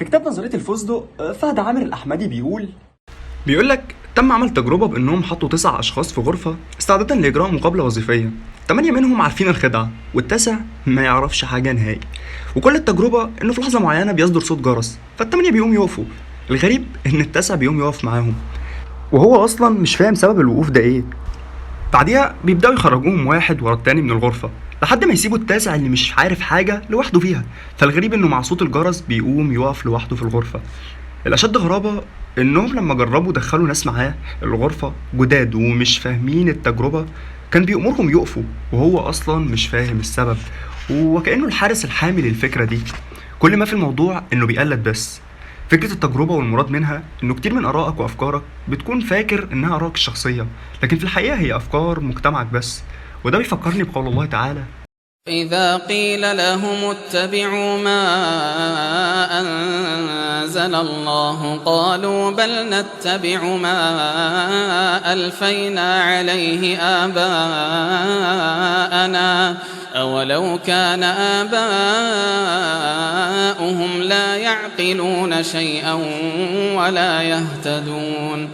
في كتاب نظرية الفستق فهد عامر الأحمدي بيقول لك تم عمل تجربة بأنهم حطوا 9 أشخاص في غرفة استعدادا لإجراء مقابلة وظيفية. 8 منهم عارفين الخدعة والتاسع ما يعرفش حاجة نهائي. وكل التجربة إنه في لحظة معينة بيصدر صوت جرس فالتمانية بيقوم يقفوا. الغريب إن التاسع بيقوم يقف معاهم وهو أصلا مش فاهم سبب الوقوف ده إيه. بعديها بيبدأوا يخرجوهم واحد ورا التاني من الغرفة لحد ما يسيبوا التاسع اللي مش عارف حاجة لوحده فيها. فالغريب إنه مع صوت الجرس بيقوم يقف لوحده في الغرفة. الأشد غرابة إنهم لما جربوا دخلوا ناس معاه الغرفة جداد ومش فاهمين التجربة كان بيأمرهم يقفوا وهو أصلا مش فاهم السبب، وكأنه الحارس الحامي للفكرة دي. كل ما في الموضوع إنه بيقلد بس. فكرة التجربة والمراد منها إنه كتير من آرائك وأفكارك بتكون فاكر إنها آرائك الشخصية، لكن في الحقيقة هي أفكار مجتمعك بس. وده بيفكرني بقول الله تعالى: إذا قيل لهم اتبعوا ما أنزل الله قالوا بل نتبع ما ألفينا عليه آباءنا أولو كان آباؤهم لا يعقلون شيئا ولا يهتدون.